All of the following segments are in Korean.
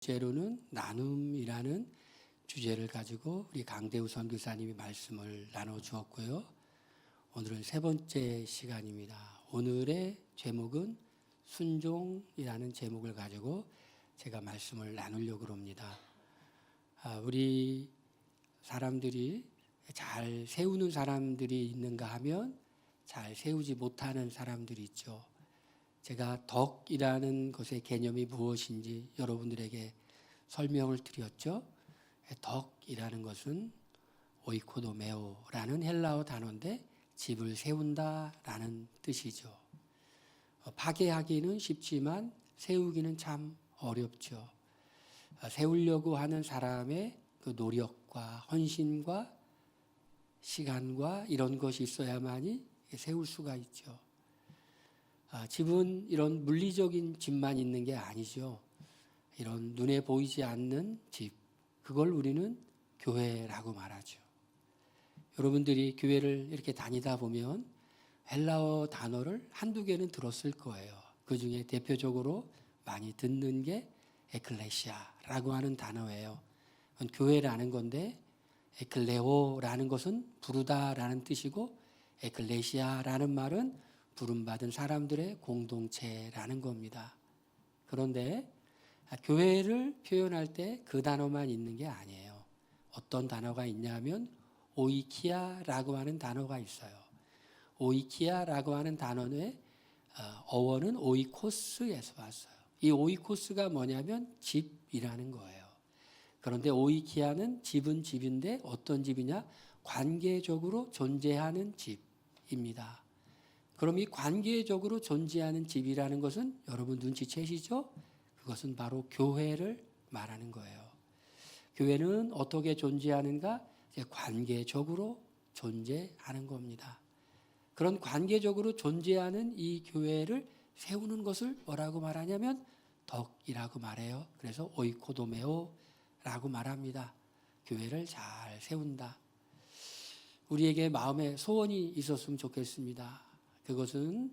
번째로는 나눔이라는 주제를 가지고 우리 강대우 선교사님이 말씀을 나눠 주었고요. 오늘은 세 번째 시간입니다. 오늘의 제목은 순종이라는 제목을 가지고 제가 말씀을 나누려고 합니다. 우리 사람들이 잘 세우는 사람들이 있는가 하면 잘 세우지 못하는 사람들이 있죠. 제가 덕이라는 것의 개념이 무엇인지 여러분들에게 설명을 드렸죠. 덕이라는 것은 오이코도메오라는 헬라어 단어인데 집을 세운다라는 뜻이죠. 파괴하기는 쉽지만 세우기는 참 어렵죠. 세우려고 하는 사람의 그 노력과 헌신과 시간과 이런 것이 있어야만이 세울 수가 있죠. 집은 이런 물리적인 집만 있는 게 아니죠. 이런 눈에 보이지 않는 집, 그걸 우리는 교회라고 말하죠. 여러분들이 교회를 이렇게 다니다 보면 헬라어 단어를 한두 개는 들었을 거예요. 그 중에 대표적으로 많이 듣는 게 에클레시아라고 하는 단어예요. 교회라는 건데 에클레오라는 것은 부르다라는 뜻이고 에클레시아라는 말은 부름받은 사람들의 공동체라는 겁니다. 그런데 교회를 표현할 때 그 단어만 있는 게 아니에요. 어떤 단어가 있냐면 오이키아라고 하는 단어가 있어요. 오이키아라고 하는 단어의 어원은 오이코스에서 왔어요. 이 오이코스가 뭐냐면 집이라는 거예요. 그런데 오이키아는 집은 집인데 어떤 집이냐? 관계적으로 존재하는 집입니다. 그럼 이 관계적으로 존재하는 집이라는 것은 여러분 눈치채시죠? 그것은 바로 교회를 말하는 거예요. 교회는 어떻게 존재하는가? 이제 관계적으로 존재하는 겁니다. 그런 관계적으로 존재하는 이 교회를 세우는 것을 뭐라고 말하냐면 덕이라고 말해요. 그래서 오이코도메오라고 말합니다. 교회를 잘 세운다. 우리에게 마음에 소원이 있었으면 좋겠습니다. 그것은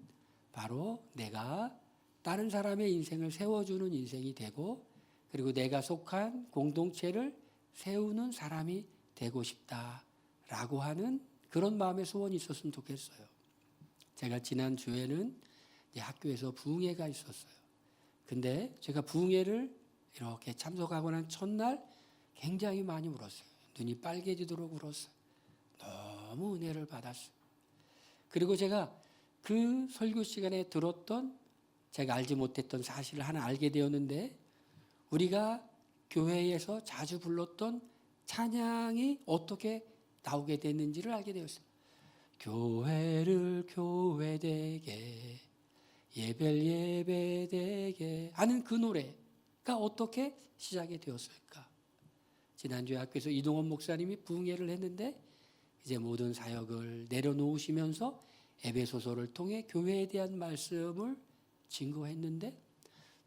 바로 내가 다른 사람의 인생을 세워주는 인생이 되고 그리고 내가 속한 공동체를 세우는 사람이 되고 싶다라고 하는 그런 마음의 소원이 있었으면 좋겠어요. 제가 지난주에는 학교에서 부흥회가 있었어요. 근데 제가 부흥회를 이렇게 참석하고 난 첫날 굉장히 많이 울었어요. 눈이 빨개지도록 울었어요. 너무 은혜를 받았어요. 그리고 제가 그 설교 시간에 들었던 제가 알지 못했던 사실을 하나 알게 되었는데 우리가 교회에서 자주 불렀던 찬양이 어떻게 나오게 됐는지를 알게 되었어요. 교회를 교회되게 예배를 예배되게 하는 그 노래가 어떻게 시작이 되었을까? 지난주에 학교에서 이동원 목사님이 부흥회를 했는데 이제 모든 사역을 내려놓으시면서 에베소서를 통해 교회에 대한 말씀을 증거했는데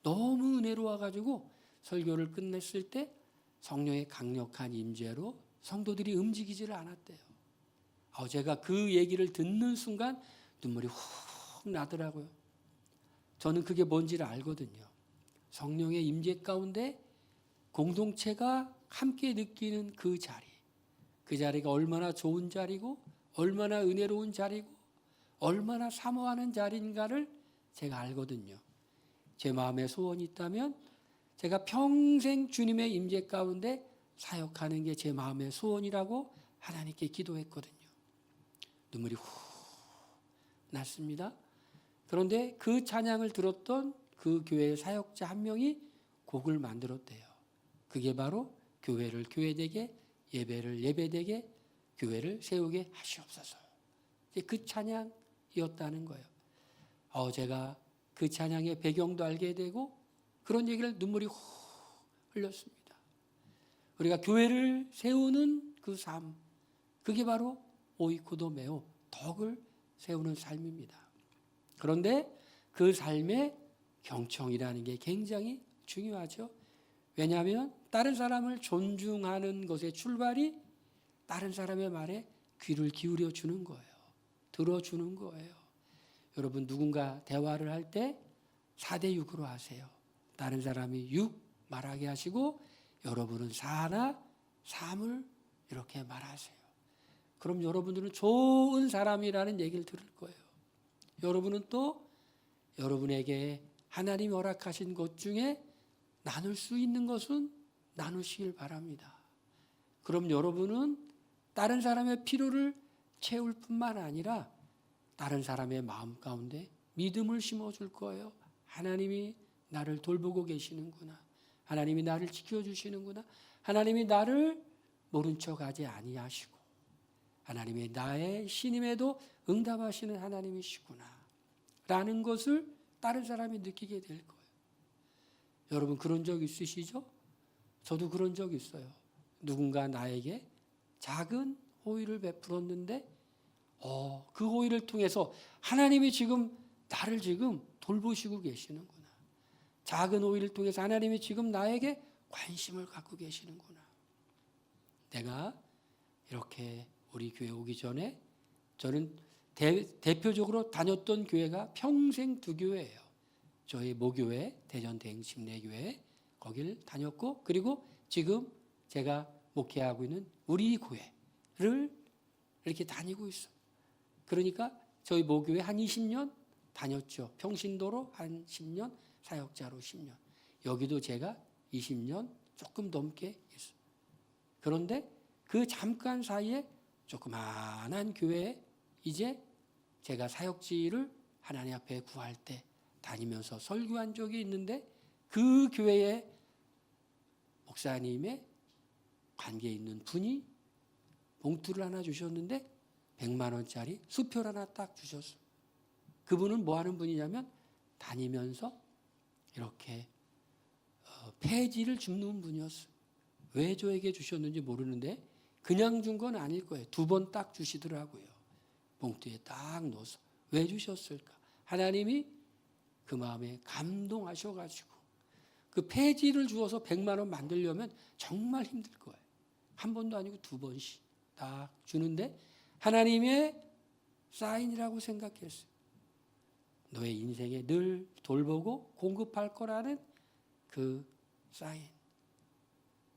너무 은혜로워가지고 설교를 끝냈을 때 성령의 강력한 임재로 성도들이 움직이지를 않았대요. 제가 그 얘기를 듣는 순간 눈물이 훅 나더라고요. 저는 그게 뭔지를 알거든요. 성령의 임재 가운데 공동체가 함께 느끼는 그 자리가 얼마나 좋은 자리고 얼마나 은혜로운 자리고 얼마나 사모하는 자리인가를 제가 알거든요. 제 마음에 소원이 있다면 제가 평생 주님의 임재 가운데 사역하는 게 제 마음의 소원이라고 하나님께 기도했거든요. 눈물이 후 났습니다. 그런데 그 찬양을 들었던 그 교회의 사역자 한 명이 곡을 만들었대요. 그게 바로 교회를 교회되게 예배를 예배되게 교회를 세우게 하시옵소서. 그 찬양이었다는 거예요. 제가 그 찬양의 배경도 알게 되고 그런 얘기를 눈물이 후 흘렸습니다. 우리가 교회를 세우는 그 삶, 그게 바로 오이코도메오, 덕을 세우는 삶입니다. 그런데 그 삶의 경청이라는 게 굉장히 중요하죠. 왜냐하면 다른 사람을 존중하는 것의 출발이 다른 사람의 말에 귀를 기울여 주는 거예요. 들어주는 거예요. 여러분 누군가 대화를 할 때 4대 6으로 하세요. 다른 사람이 6 말하게 하시고 여러분은 사나 삶을 이렇게 말하세요. 그럼 여러분들은 좋은 사람이라는 얘기를 들을 거예요. 여러분은 또 여러분에게 하나님이 허락하신 것 중에 나눌 수 있는 것은 나누시길 바랍니다. 그럼 여러분은 다른 사람의 필요를 채울 뿐만 아니라 다른 사람의 마음 가운데 믿음을 심어줄 거예요. 하나님이 나를 돌보고 계시는구나. 하나님이 나를 지켜주시는구나. 하나님이 나를 모른 척하지 아니하시고 하나님이 나의 신임에도 응답하시는 하나님이시구나 라는 것을 다른 사람이 느끼게 될 거예요. 여러분 그런 적 있으시죠? 저도 그런 적 있어요. 누군가 나에게 작은 호의를 베풀었는데 그 호의를 통해서 하나님이 지금 나를 지금 돌보시고 계시는구나. 작은 호의를 통해서 하나님이 지금 나에게 관심을 갖고 계시는구나. 내가 이렇게 우리 교회 오기 전에 저는 대표적으로 다녔던 교회가 평생 두 교회예요. 저희 모교회, 대전 대흥침례교회 거기를 다녔고 그리고 지금 제가 목회하고 있는 우리 교회를 이렇게 다니고 있어요. 그러니까 저희 모교회 한 20년 다녔죠. 평신도로 한 10년, 사역자로 10년. 여기도 제가 20년 조금 넘게 있어요. 그런데 그 잠깐 사이에 조그마한 교회에 이제 제가 사역지를 하나님 앞에 구할 때 다니면서 설교한 적이 있는데 그 교회에 목사님의 관계에 있는 분이 봉투를 하나 주셨는데 100만 원짜리 수표를 하나 딱 주셨어요. 그분은 뭐 하는 분이냐면 다니면서 이렇게 폐지를 줍는 분이었어요. 왜 저에게 주셨는지 모르는데 그냥 준 건 아닐 거예요. 2번 딱 주시더라고요. 봉투에 딱 넣어서. 왜 주셨을까? 하나님이 그 마음에 감동하셔가지고 그 폐지를 주어서 100만 원 만들려면 정말 힘들 거예요. 한 번도 아니고 2번씩 딱 주는데 하나님의 사인이라고 생각했어요. 너의 인생에 늘 돌보고 공급할 거라는 그 사인.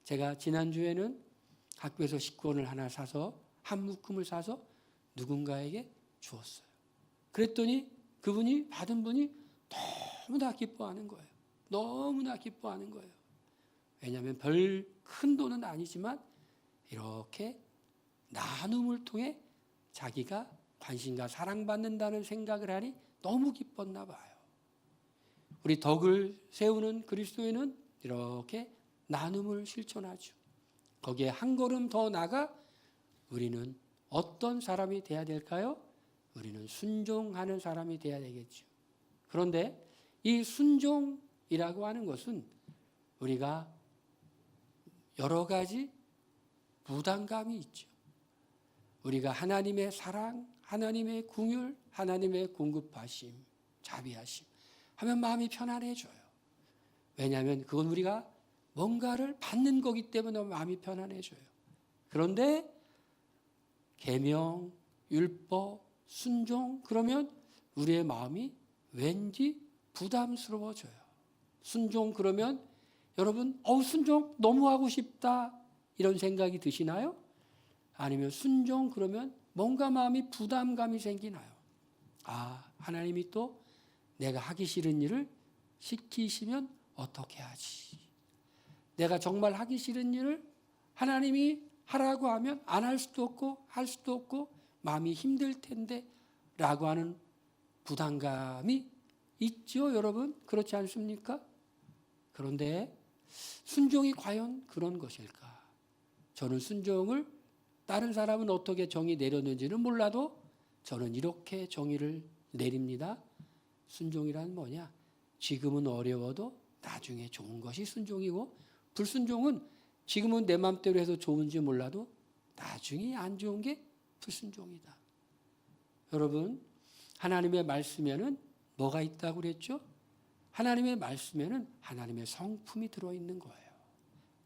제가 지난주에는 학교에서 식권을 하나 사서 한 묶음을 사서 누군가에게 주었어요. 그랬더니 그분이 받은 분이 너무나 기뻐하는 거예요. 너무나 기뻐하는 거예요. 왜냐하면 별 큰 돈은 아니지만 이렇게 나눔을 통해 자기가 관심과 사랑받는다는 생각을 하니 너무 기뻤나 봐요. 우리 덕을 세우는 그리스도인은 이렇게 나눔을 실천하죠. 거기에 한 걸음 더 나가 우리는 어떤 사람이 돼야 될까요? 우리는 순종하는 사람이 돼야 되겠죠. 그런데 이 순종이라고 하는 것은 우리가 여러 가지 부담감이 있죠. 우리가 하나님의 사랑, 하나님의 긍휼, 하나님의 공급하심, 자비하심 하면 마음이 편안해져요. 왜냐하면 그건 우리가 뭔가를 받는 거기 때문에 마음이 편안해져요. 그런데 계명, 율법, 순종 그러면 우리의 마음이 왠지 부담스러워져요. 순종 그러면 여러분 순종 너무 하고 싶다 이런 생각이 드시나요? 아니면 순종 그러면 뭔가 마음이 부담감이 생기나요? 하나님이 또 내가 하기 싫은 일을 시키시면 어떻게 하지? 내가 정말 하기 싫은 일을 하나님이 하라고 하면 안 할 수도 없고 할 수도 없고 마음이 힘들 텐데 라고 하는 부담감이 있죠, 여러분? 그렇지 않습니까? 그런데 순종이 과연 그런 것일까? 저는 순종을 다른 사람은 어떻게 정의 내렸는지는 몰라도 저는 이렇게 정의를 내립니다. 순종이란 뭐냐? 지금은 어려워도 나중에 좋은 것이 순종이고 불순종은 지금은 내 맘대로 해서 좋은지 몰라도 나중에 안 좋은 게 불순종이다. 여러분, 하나님의 말씀에는 뭐가 있다고 그랬죠? 하나님의 말씀에는 하나님의 성품이 들어있는 거예요.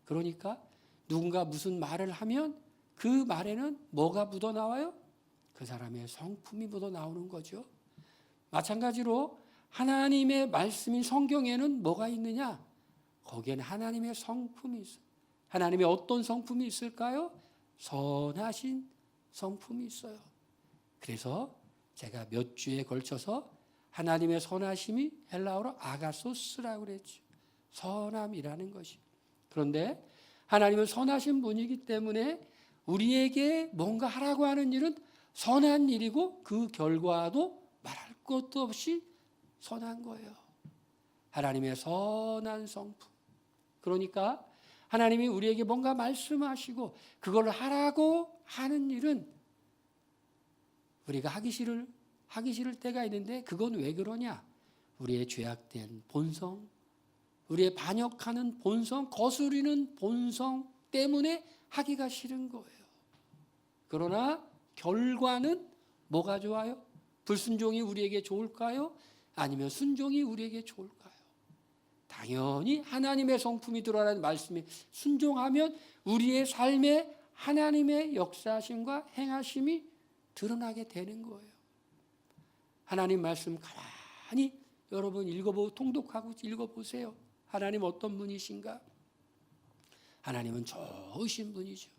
그러니까 누군가 무슨 말을 하면 그 말에는 뭐가 묻어나와요? 그 사람의 성품이 묻어나오는 거죠. 마찬가지로 하나님의 말씀인 성경에는 뭐가 있느냐? 거기에는 하나님의 성품이 있어요. 하나님의 어떤 성품이 있을까요? 선하신 성품이 있어요. 그래서 제가 몇 주에 걸쳐서 하나님의 선하심이 헬라어로 아가소스라고 그랬죠. 선함이라는 것이. 그런데 하나님은 선하신 분이기 때문에 우리에게 뭔가 하라고 하는 일은 선한 일이고 그 결과도 말할 것도 없이 선한 거예요. 하나님의 선한 성품. 그러니까 하나님이 우리에게 뭔가 말씀하시고 그걸 하라고 하는 일은 우리가 하기 싫을 때가 있는데 그건 왜 그러냐? 우리의 죄악된 본성, 우리의 반역하는 본성, 거스리는 본성 때문에 하기가 싫은 거예요. 그러나 결과는 뭐가 좋아요? 불순종이 우리에게 좋을까요? 아니면 순종이 우리에게 좋을까요? 당연히 하나님의 성품이 드러나는 말씀에 순종하면 우리의 삶에 하나님의 역사하심과 행하심이 드러나게 되는 거예요. 하나님 말씀 가만히 여러분 통독하고 읽어보세요. 하나님 어떤 분이신가? 하나님은 좋으신 분이죠.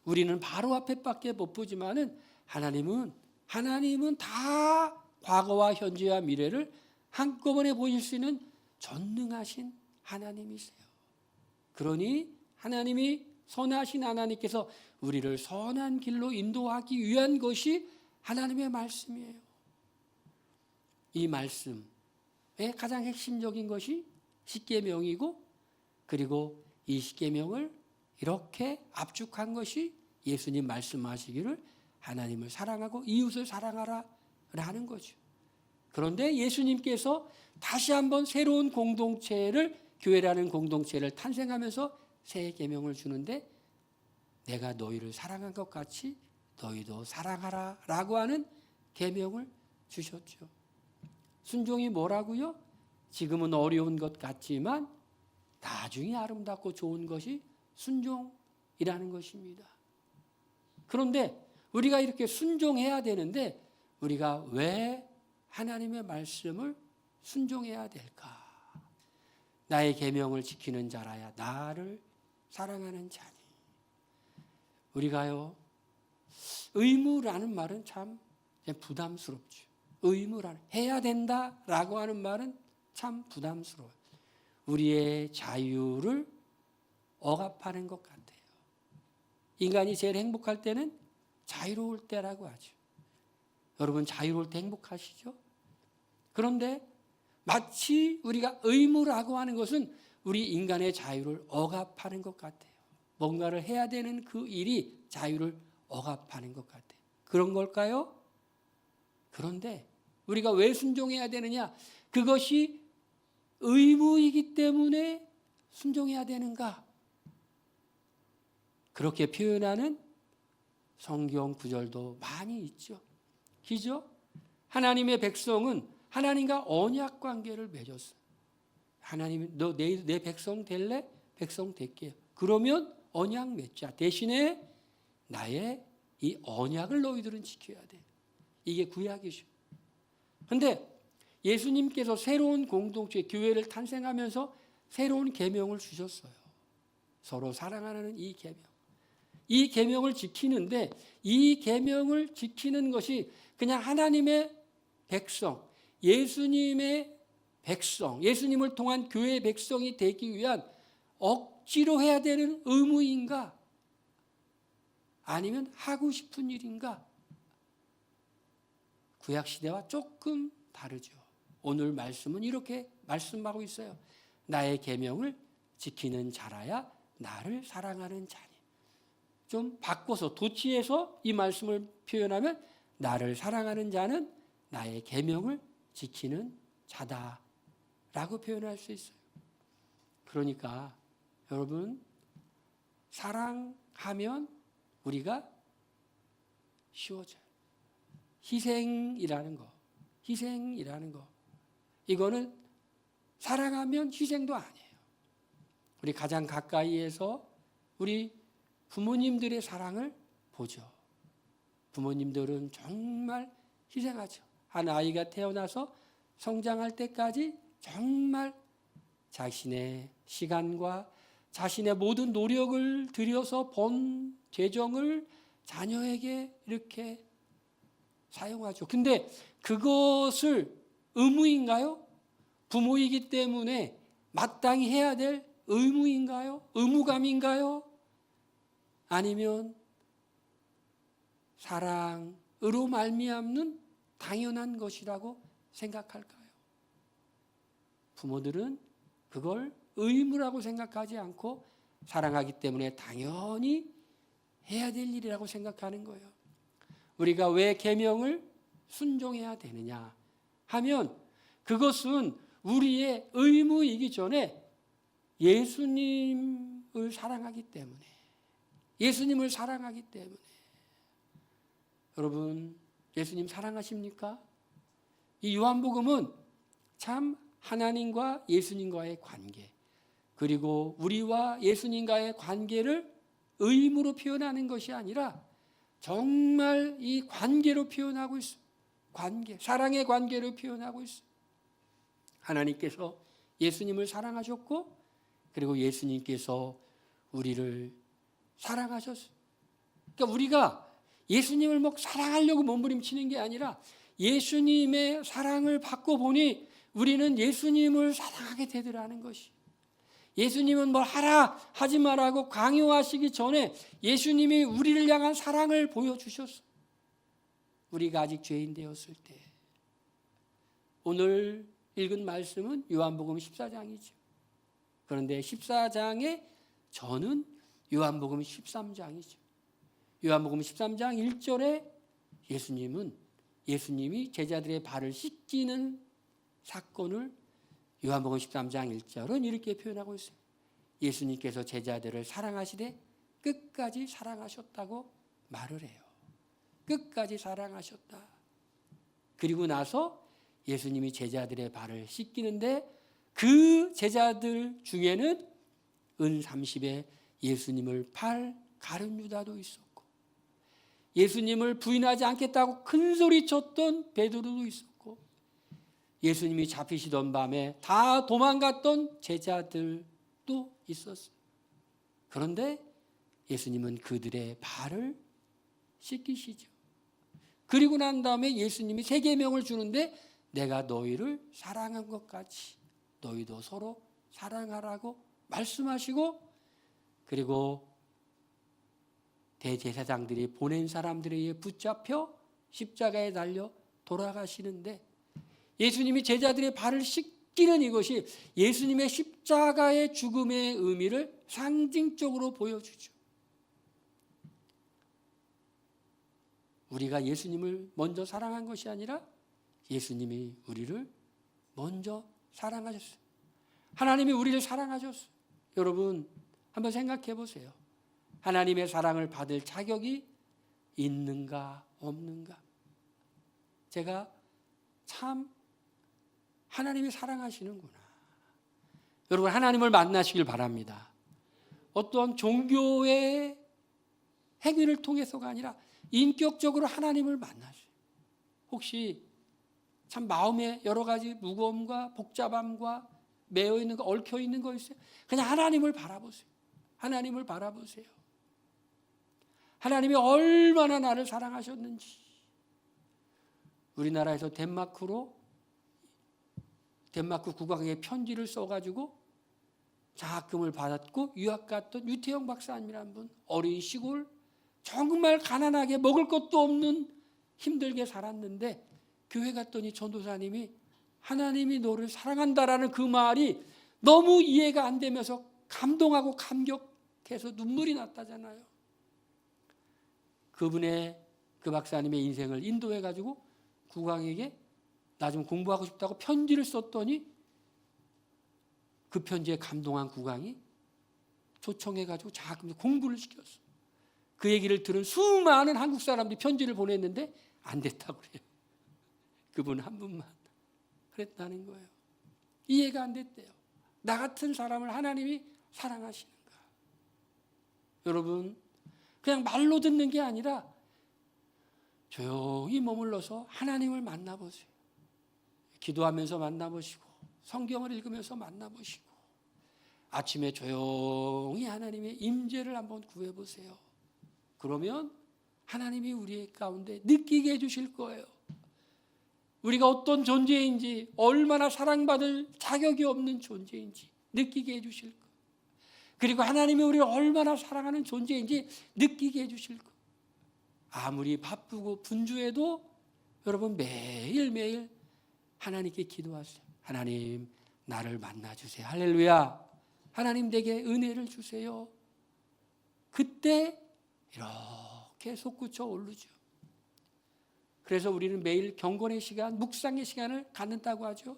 우리는 바로 앞에밖에 못 보지만은 하나님은 다 과거와 현재와 미래를 한꺼번에 보실 수 있는 전능하신 하나님이세요. 그러니 하나님이 선하신 하나님께서 우리를 선한 길로 인도하기 위한 것이 하나님의 말씀이에요. 이 말씀의 가장 핵심적인 것이 십계명이고 그리고 이 십계명을 이렇게 압축한 것이 예수님 말씀하시기를 하나님을 사랑하고 이웃을 사랑하라라는 거죠. 그런데 예수님께서 다시 한번 새로운 공동체를 교회라는 공동체를 탄생하면서 새 계명을 주는데 내가 너희를 사랑한 것 같이 너희도 사랑하라라고 하는 계명을 주셨죠. 순종이 뭐라고요? 지금은 어려운 것 같지만 나중에 아름답고 좋은 것이 순종이라는 것입니다. 그런데 우리가 이렇게 순종해야 되는데 우리가 왜 하나님의 말씀을 순종해야 될까? 나의 계명을 지키는 자라야 나를 사랑하는 자니. 우리가요, 의무라는 말은 참 부담스럽죠. 의무라는, 해야 된다라고 하는 말은 참 부담스러워요. 우리의 자유를 억압하는 것 같아요. 인간이 제일 행복할 때는 자유로울 때라고 하죠. 여러분 자유로울 때 행복하시죠? 그런데 마치 우리가 의무라고 하는 것은 우리 인간의 자유를 억압하는 것 같아요. 뭔가를 해야 되는 그 일이 자유를 억압하는 것 같아요. 그런 걸까요? 그런데 우리가 왜 순종해야 되느냐? 그것이 의무이기 때문에 순종해야 되는가? 그렇게 표현하는 성경 구절도 많이 있죠. 기죠? 하나님의 백성은 하나님과 언약 관계를 맺었어요. 하나님이 너 내 백성 될래? 백성 될게요. 그러면 언약 맺자. 대신에 나의 이 언약을 너희들은 지켜야 돼. 이게 구약이죠. 그런데 예수님께서 새로운 공동체, 교회를 탄생하면서 새로운 계명을 주셨어요. 서로 사랑하는 이 계명. 이 계명을 지키는데 이 계명을 지키는 것이 그냥 하나님의 백성, 예수님의 백성, 예수님을 통한 교회의 백성이 되기 위한 억지로 해야 되는 의무인가? 아니면 하고 싶은 일인가? 구약시대와 조금 다르죠. 오늘 말씀은 이렇게 말씀하고 있어요. 나의 계명을 지키는 자라야 나를 사랑하는 자니. 좀 바꿔서 도치해서 이 말씀을 표현하면 나를 사랑하는 자는 나의 계명을 지키는 자다라고 표현할 수 있어요. 그러니까 여러분 사랑하면 우리가 쉬워져요. 희생이라는 거. 이거는 사랑하면 희생도 아니에요. 우리 가장 가까이에서 우리 부모님들의 사랑을 보죠. 부모님들은 정말 희생하죠. 한 아이가 태어나서 성장할 때까지 정말 자신의 시간과 자신의 모든 노력을 들여서 번 재정을 자녀에게 이렇게 사용하죠. 근데 그것을 의무인가요? 부모이기 때문에 마땅히 해야 될 의무인가요? 의무감인가요? 아니면 사랑으로 말미암는 당연한 것이라고 생각할까요? 부모들은 그걸 의무라고 생각하지 않고 사랑하기 때문에 당연히 해야 될 일이라고 생각하는 거예요. 우리가 왜 계명을 순종해야 되느냐 하면 그것은 우리의 의무이기 전에 예수님을 사랑하기 때문에, 예수님을 사랑하기 때문에. 여러분, 예수님 사랑하십니까? 이 요한복음은 참 하나님과 예수님과의 관계, 그리고 우리와 예수님과의 관계를 의무로 표현하는 것이 아니라 정말 이 관계로 표현하고 있어요. 관계, 사랑의 관계로 표현하고 있어요. 하나님께서 예수님을 사랑하셨고, 그리고 예수님께서 우리를 사랑하셨어요. 그러니까 우리가 예수님을 막 사랑하려고 몸부림치는 게 아니라 예수님의 사랑을 받고 보니 우리는 예수님을 사랑하게 되더라는 것이. 예수님은 뭘 하라 하지 말라고 강요하시기 전에 예수님이 우리를 향한 사랑을 보여주셨어. 우리가 아직 죄인 되었을 때. 오늘 읽은 말씀은 요한복음 14장이죠. 그런데 14장의 저는 요한복음 13장이죠. 요한복음 13장 1절에 예수님이 제자들의 발을 씻기는 사건을 요한복음 13장 1절은 이렇게 표현하고 있어요. 예수님께서 제자들을 사랑하시되 끝까지 사랑하셨다고 말을 해요. 끝까지 사랑하셨다. 그리고 나서 예수님이 제자들의 발을 씻기는데 그 제자들 중에는 은 30에 예수님을 팔 가룟 유다도 있었고, 예수님을 부인하지 않겠다고 큰 소리 쳤던 베드로도 있었고, 예수님이 잡히시던 밤에 다 도망갔던 제자들도 있었어요. 그런데 예수님은 그들의 발을 씻기시죠. 그리고 난 다음에 예수님이 세 계명을 주는데 내가 너희를 사랑한 것 같이 너희도 서로 사랑하라고 말씀하시고, 그리고 대제사장들이 보낸 사람들에 의해 붙잡혀 십자가에 달려 돌아가시는데 예수님이 제자들의 발을 씻기는 이것이 예수님의 십자가의 죽음의 의미를 상징적으로 보여주죠. 우리가 예수님을 먼저 사랑한 것이 아니라 예수님이 우리를 먼저 사랑하셨어요. 하나님이 우리를 사랑하셨어요. 여러분 한번 생각해 보세요. 하나님의 사랑을 받을 자격이 있는가 없는가? 제가 참 하나님이 사랑하시는구나. 여러분 하나님을 만나시길 바랍니다. 어떤 종교의 행위를 통해서가 아니라 인격적으로 하나님을 만나세요. 혹시 참 마음에 여러 가지 무거움과 복잡함과 매여 있는 거, 얽혀 있는 거 있어요? 그냥 하나님을 바라보세요. 하나님을 바라보세요. 하나님이 얼마나 나를 사랑하셨는지. 우리나라에서 덴마크 국왕에게 편지를 써가지고 장학금을 받았고 유학 갔던 유태영 박사님이라는 분, 어린 시골 정말 가난하게 먹을 것도 없는 힘들게 살았는데 교회 갔더니 전도사님이 하나님이 너를 사랑한다라는 그 말이 너무 이해가 안 되면서 감동하고 감격해서 눈물이 났다잖아요. 그 박사님의 인생을 인도해가지고 국왕에게 나 좀 공부하고 싶다고 편지를 썼더니 그 편지에 감동한 국왕이 초청해가지고 장학금 공부를 시켰어. 그 얘기를 들은 수많은 한국 사람들이 편지를 보냈는데 안 됐다고 그래요. 그분 한 분만 그랬다는 거예요. 이해가 안 됐대요. 나 같은 사람을 하나님이 사랑하시는가. 여러분 그냥 말로 듣는 게 아니라 조용히 머물러서 하나님을 만나보세요. 기도하면서 만나보시고 성경을 읽으면서 만나보시고 아침에 조용히 하나님의 임재를 한번 구해보세요. 그러면 하나님이 우리 가운데 느끼게 해주실 거예요. 우리가 어떤 존재인지, 얼마나 사랑받을 자격이 없는 존재인지 느끼게 해주실 거예요. 그리고 하나님이 우리를 얼마나 사랑하는 존재인지 느끼게 해주실 거예요. 아무리 바쁘고 분주해도 여러분 매일매일 하나님께 기도하세요. 하나님, 나를 만나주세요. 할렐루야. 하나님 내게 은혜를 주세요. 그때 이렇게 솟구쳐 오르죠. 그래서 우리는 매일 경건의 시간, 묵상의 시간을 갖는다고 하죠.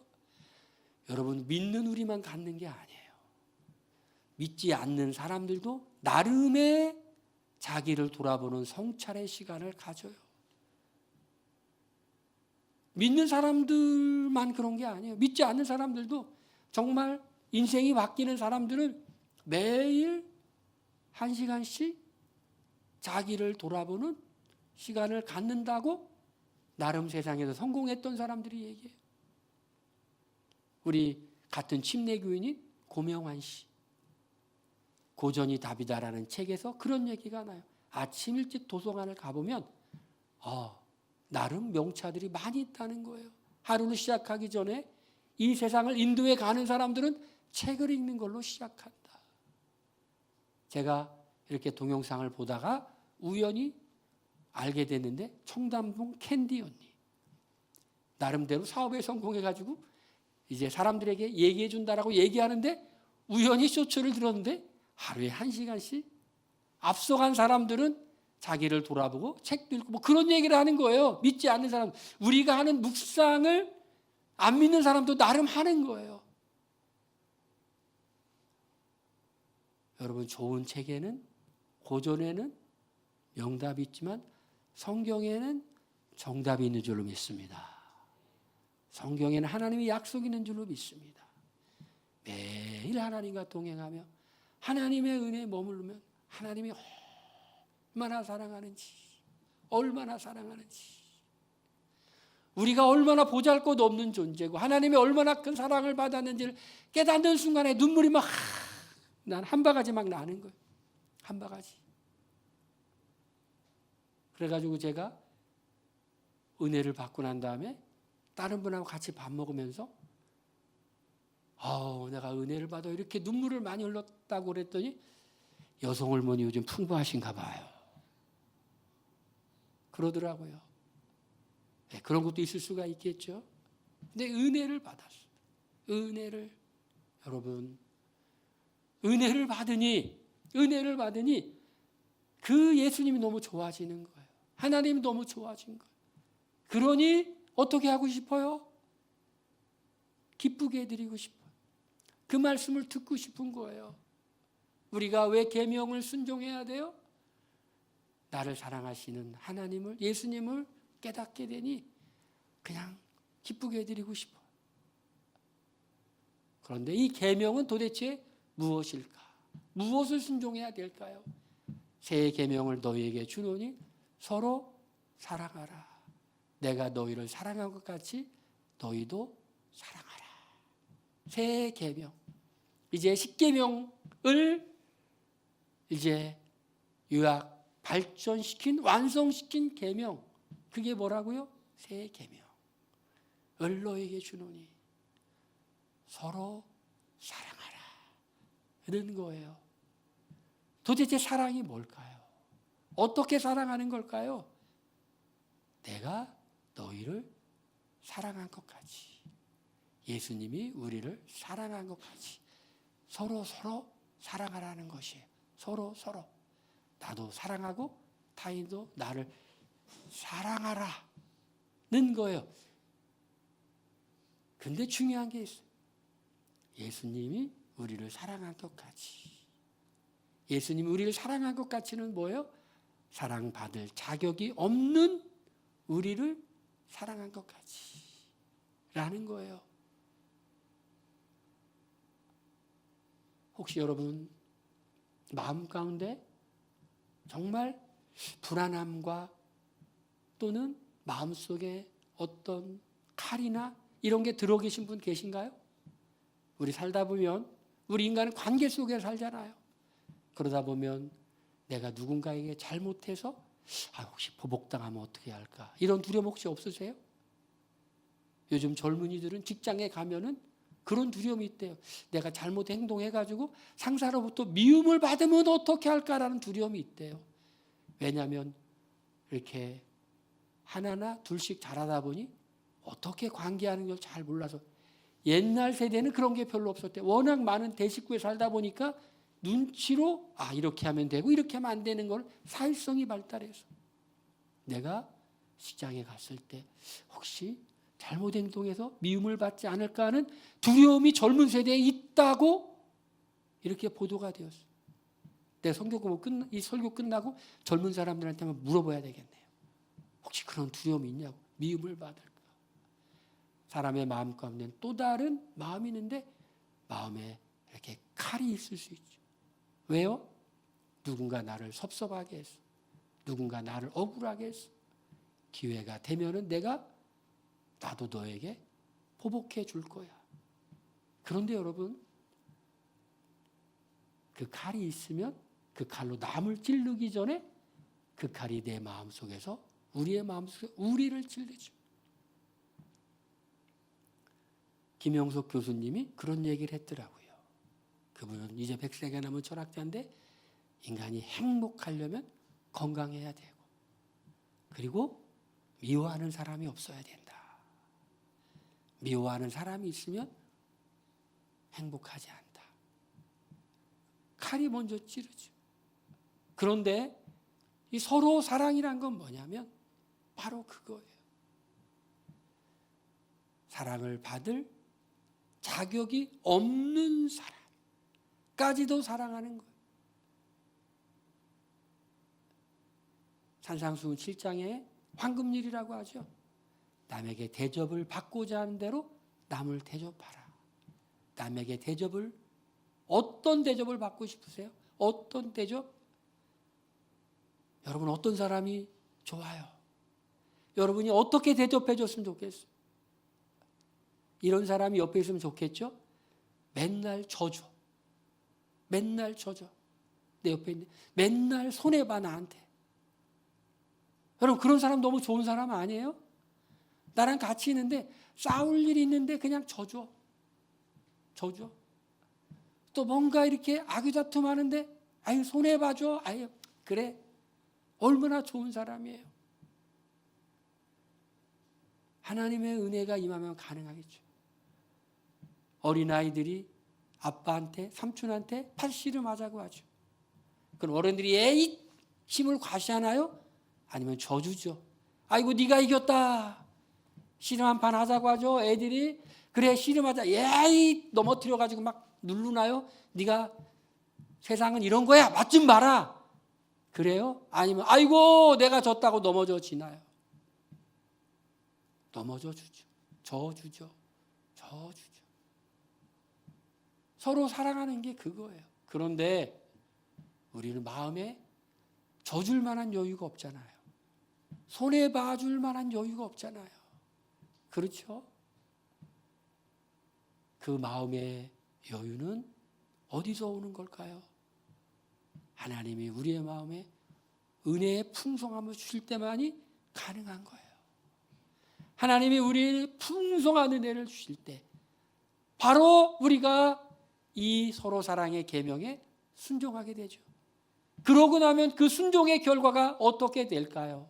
여러분, 믿는 우리만 갖는 게 아니에요. 믿지 않는 사람들도 나름의 자기를 돌아보는 성찰의 시간을 가져요. 믿는 사람들만 그런 게 아니에요. 믿지 않는 사람들도, 정말 인생이 바뀌는 사람들은 매일 1시간씩 자기를 돌아보는 시간을 갖는다고 나름 세상에서 성공했던 사람들이 얘기해요. 우리 같은 침례교인인 고명환 씨, 고전이 답이다라는 책에서 그런 얘기가 나요. 아침 일찍 도서관을 가보면 나름 명차들이 많이 있다는 거예요. 하루를 시작하기 전에 이 세상을 인도해 가는 사람들은 책을 읽는 걸로 시작한다. 제가 이렇게 동영상을 보다가 우연히 알게 됐는데, 청담동 캔디 언니, 나름대로 사업에 성공해가지고 이제 사람들에게 얘기해 준다라고 얘기하는데, 우연히 쇼츠를 들었는데 하루에 1시간씩 앞서간 사람들은 자기를 돌아보고 책도 읽고 뭐 그런 얘기를 하는 거예요. 믿지 않는 사람, 우리가 하는 묵상을 안 믿는 사람도 나름 하는 거예요. 여러분, 좋은 책에는, 고전에는 명답이 있지만 성경에는 정답이 있는 줄로 믿습니다. 성경에는 하나님의 약속이 있는 줄로 믿습니다. 매일 하나님과 동행하며 하나님의 은혜에 머무르면 하나님이 얼마나 사랑하는지, 우리가 얼마나 보잘것없는 존재고 하나님이 얼마나 큰 사랑을 받았는지를 깨닫는 순간에 눈물이 막 난 한 바가지 막 나는 거예요. 한 바가지. 그래가지고 제가 은혜를 받고 난 다음에 다른 분하고 같이 밥 먹으면서 내가 은혜를 받아 이렇게 눈물을 많이 흘렸다고 그랬더니 여성 호르몬이 요즘 풍부하신가 봐요. 그러더라고요. 네, 그런 것도 있을 수가 있겠죠. 근데 은혜를 받았어요. 여러분, 은혜를 받으니 그 예수님이 너무 좋아지는 거예요. 하나님이 너무 좋아진 거예요. 그러니 어떻게 하고 싶어요? 기쁘게 해드리고 싶어요. 그 말씀을 듣고 싶은 거예요. 우리가 왜 계명을 순종해야 돼요? 나를 사랑하시는 하나님을, 예수님을 깨닫게 되니 그냥 기쁘게 해드리고 싶어요. 그런데 이 계명은 도대체 무엇일까? 무엇을 순종해야 될까요? 새 계명을 너희에게 주노니 서로 사랑하라. 내가 너희를 사랑한 것 같이 너희도 사랑하라. 새 계명. 이제 10계명을 이제 요약 발전시킨, 완성시킨 계명. 그게 뭐라고요? 새 계명을 너희에게 주노니 서로 사랑하라. 이런 거예요. 도대체 사랑이 뭘까요? 어떻게 사랑하는 걸까요? 내가 너희를 사랑한 것 같이, 예수님이 우리를 사랑한 것 같이 서로 사랑하라는 것이에요. 서로 나도 사랑하고 타인도 나를 사랑하라는 거예요. 근데 중요한 게 있어요. 예수님이 우리를 사랑한 것 같이. 예수님이 우리를 사랑한 것 같이는 뭐예요? 사랑받을 자격이 없는 우리를 사랑한 것 같이 라는 거예요. 혹시 여러분 마음 가운데 정말 불안함과 또는 마음속에 어떤 칼이나 이런 게 들어 계신 분 계신가요? 우리 살다 보면 우리 인간은 관계 속에 살잖아요. 그러다 보면 내가 누군가에게 잘못해서 혹시 보복당하면 어떻게 할까? 이런 두려움 혹시 없으세요? 요즘 젊은이들은 직장에 가면은 그런 두려움이 있대요. 내가 잘못 행동해가지고 상사로부터 미움을 받으면 어떻게 할까라는 두려움이 있대요. 왜냐하면 이렇게 하나나 둘씩 자라다 보니 어떻게 관계하는 걸 잘 몰라서. 옛날 세대는 그런 게 별로 없었대요. 워낙 많은 대식구에 살다 보니까 눈치로 이렇게 하면 되고 이렇게 하면 안 되는 걸 사회성이 발달해서 내가 시장에 갔을 때 혹시 잘못 행동해서 미움을 받지 않을까 하는 두려움이 젊은 세대에 있다고 이렇게 보도가 되었어요. 내 이 설교 끝나고 젊은 사람들한테 한번 물어봐야 되겠네요. 혹시 그런 두려움이 있냐고. 미움을 받을까. 사람의 마음 가운데는 또 다른 마음이 있는데 마음에 이렇게 칼이 있을 수 있죠. 왜요? 누군가 나를 섭섭하게 했어. 누군가 나를 억울하게 했어. 기회가 되면은 나도 너에게 보복해 줄 거야. 그런데 여러분, 그 칼이 있으면 그 칼로 남을 찌르기 전에 그 칼이 내 마음속에서 우리의 마음속에 우리를 찌르죠. 김영석 교수님이 그런 얘기를 했더라고요. 그분은 이제 100세가 넘은 철학자인데 인간이 행복하려면 건강해야 되고 그리고 미워하는 사람이 없어야 된다. 미워하는 사람이 있으면 행복하지 않다. 칼이 먼저 찌르죠. 그런데 이 서로 사랑이란 건 뭐냐면 바로 그거예요. 사랑을 받을 자격이 없는 사람까지도 사랑하는 거예요. 산상수훈 7장에 황금률이라고 하죠. 남에게 대접을 받고자 하는 대로 남을 대접하라. 남에게 어떤 대접을 받고 싶으세요? 어떤 대접? 여러분 어떤 사람이 좋아요? 여러분이 어떻게 대접해 줬으면 좋겠어요? 이런 사람이 옆에 있으면 좋겠죠? 맨날 져줘. 맨날 져줘. 내 옆에 있는데 맨날 손해봐 나한테. 여러분 그런 사람 너무 좋은 사람 아니에요? 나랑 같이 있는데 싸울 일이 있는데 그냥 져줘. 또 뭔가 이렇게 아귀다툼하는데 손해봐줘. 그래. 얼마나 좋은 사람이에요. 하나님의 은혜가 임하면 가능하겠죠. 어린아이들이 아빠한테 삼촌한테 팔씨름하자고 하죠. 그럼 어른들이 힘을 과시하나요? 아니면 져주죠. 아이고 네가 이겼다. 씨름 한 판 하자고 하죠. 애들이 그래 씨름하자. 넘어뜨려가지고 막 누르나요? 네가 세상은 이런 거야. 맞 좀 마라. 그래요? 아니면 아이고 내가 졌다고 넘어져 지나요. 넘어져 주죠. 져주죠. 서로 사랑하는 게 그거예요. 그런데 우리는 마음에 져줄 만한 여유가 없잖아요. 손해봐줄 만한 여유가 없잖아요. 그렇죠? 그 마음의 여유는 어디서 오는 걸까요? 하나님이 우리의 마음에 은혜의 풍성함을 주실 때만이 가능한 거예요. 하나님이 우리의 풍성한 은혜를 주실 때 바로 우리가 이 서로 사랑의 계명에 순종하게 되죠. 그러고 나면 그 순종의 결과가 어떻게 될까요?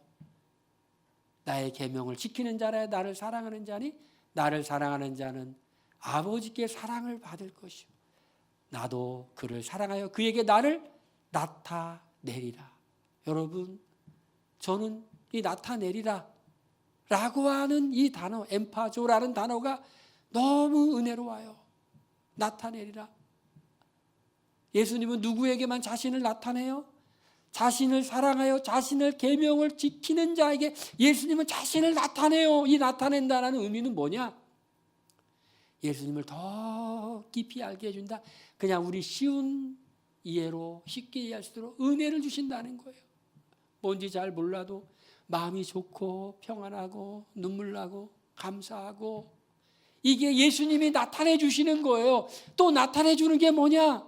나의 계명을 지키는 자라 나를 사랑하는 자니 나를 사랑하는 자는 아버지께 사랑을 받을 것이요 나도 그를 사랑하여 그에게 나를 나타내리라. 여러분 저는 이 나타내리라 라고 하는 이 단어 엠파조라는 단어가 너무 은혜로워요. 나타내리라. 예수님은 누구에게만 자신을 나타내요? 자신을 사랑하여 자신을 계명을 지키는 자에게 예수님은 자신을 나타내요. 이 나타낸다는 의미는 뭐냐? 예수님을 더 깊이 알게 해준다. 그냥 우리 쉬운 이해로 쉽게 이해할 수 있도록 은혜를 주신다는 거예요. 뭔지 잘 몰라도 마음이 좋고 평안하고 눈물 나고 감사하고 이게 예수님이 나타내 주시는 거예요. 또 나타내 주는 게 뭐냐?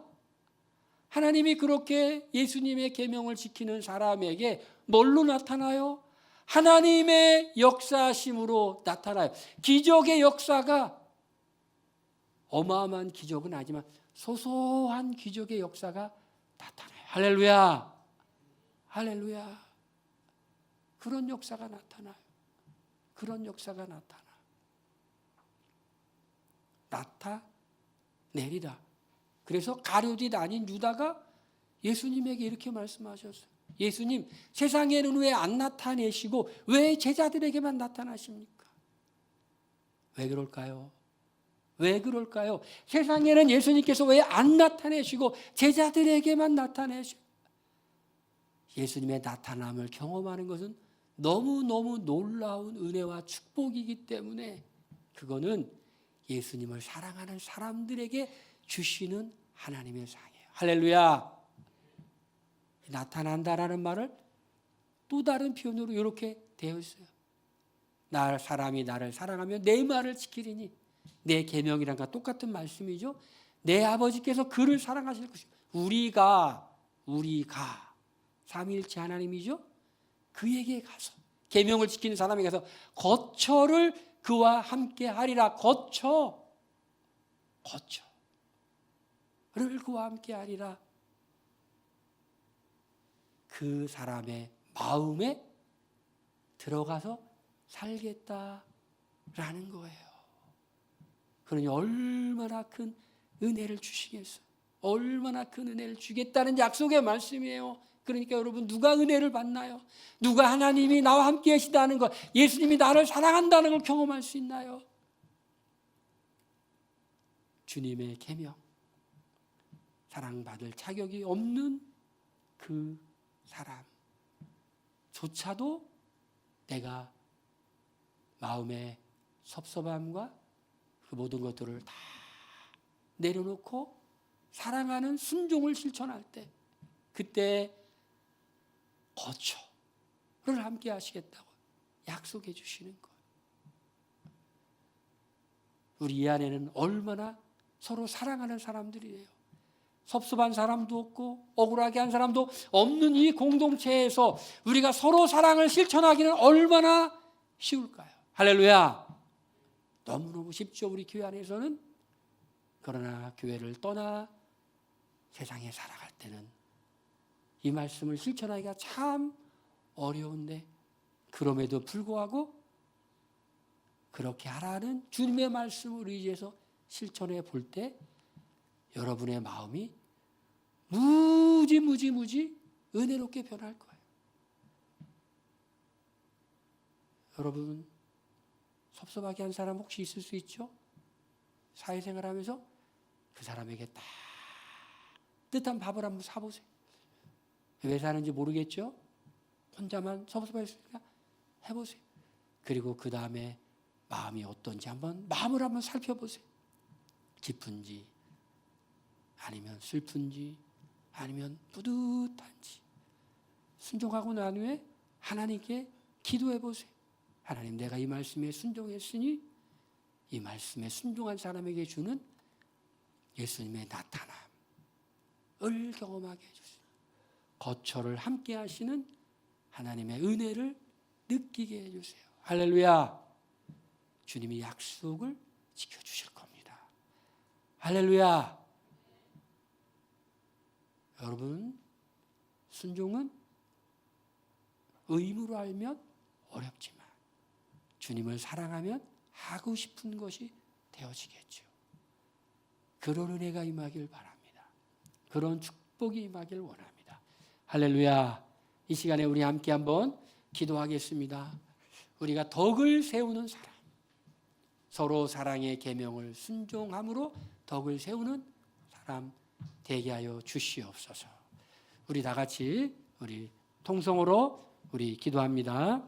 하나님이 그렇게 예수님의 계명을 지키는 사람에게 뭘로 나타나요? 하나님의 역사심으로 나타나요. 기적의 역사가 어마어마한 기적은 아니지만 소소한 기적의 역사가 나타나요. 할렐루야. 할렐루야. 그런 역사가 나타나요. 그런 역사가 나타내리라. 그래서 가룟 아닌 유다가 예수님에게 이렇게 말씀하셨어요. 예수님, 세상에는 왜 안 나타내시고 왜 제자들에게만 나타나십니까? 왜 그럴까요? 왜 그럴까요? 세상에는 예수님께서 왜 안 나타내시고 제자들에게만 나타내시고, 예수님의 나타남을 경험하는 것은 너무너무 놀라운 은혜와 축복이기 때문에 그거는 예수님을 사랑하는 사람들에게 주시는 하나님의 상이에요. 할렐루야. 나타난다라는 말을 또 다른 표현으로 이렇게 되어 있어요. 사람이 나를 사랑하면 내 말을 지키리니, 내 계명이란 것 똑같은 말씀이죠. 내 아버지께서 그를 사랑하실 것이고, 우리가 삼위일체 하나님이죠. 그에게 가서, 계명을 지키는 사람에게 가서 거처를 그와 함께 하리라. 거처를 그와 함께 하리라. 그 사람의 마음에 들어가서 살겠다라는 거예요. 그러니 얼마나 큰 은혜를 주시겠어요. 얼마나 큰 은혜를 주겠다는 약속의 말씀이에요. 그러니까 여러분, 누가 은혜를 받나요? 누가 하나님이 나와 함께 계시다는 것, 예수님이 나를 사랑한다는 걸 경험할 수 있나요? 주님의 계명, 사랑받을 자격이 없는 그 사람조차도 내가 마음의 섭섭함과 그 모든 것들을 다 내려놓고 사랑하는 순종을 실천할 때, 그때 거처를 함께 하시겠다고 약속해 주시는 거예요. 우리 이 안에는 얼마나 서로 사랑하는 사람들이에요. 섭섭한 사람도 없고 억울하게 한 사람도 없는 이 공동체에서 우리가 서로 사랑을 실천하기는 얼마나 쉬울까요? 할렐루야. 너무너무 쉽죠, 우리 교회 안에서는. 그러나 교회를 떠나 세상에 살아갈 때는 이 말씀을 실천하기가 참 어려운데, 그럼에도 불구하고 그렇게 하라는 주님의 말씀을 의지해서 실천해 볼 때 여러분의 마음이 무지 은혜롭게 변할 거예요. 여러분, 섭섭하게 한 사람 혹시 있을 수 있죠? 사회생활하면서 그 사람에게 따뜻한 밥을 한번 사보세요. 왜 사는지 모르겠죠? 혼자만 섭섭했으니까 해보세요. 그리고 그 다음에 마음이 어떤지 마음을 한번 살펴보세요. 기쁜지, 아니면 슬픈지, 아니면 뿌듯한지. 순종하고 난 후에 하나님께 기도해 보세요. 하나님, 내가 이 말씀에 순종했으니 이 말씀에 순종한 사람에게 주는 예수님의 나타남을 경험하게 해주세요. 거처를 함께 하시는 하나님의 은혜를 느끼게 해주세요. 할렐루야. 주님이 약속을 지켜주실 겁니다. 할렐루야. 여러분, 순종은 의무로 알면 어렵지만 주님을 사랑하면 하고 싶은 것이 되어지겠죠. 그런 은혜가 임하길 바랍니다. 그런 축복이 임하길 원합니다. 할렐루야. 이 시간에 우리 함께 한번 기도하겠습니다. 우리가 덕을 세우는 사람, 서로 사랑의 계명을 순종함으로 덕을 세우는 사람 되게 하여 주시옵소서. 우리 다 같이 우리 통성으로 우리 기도합니다.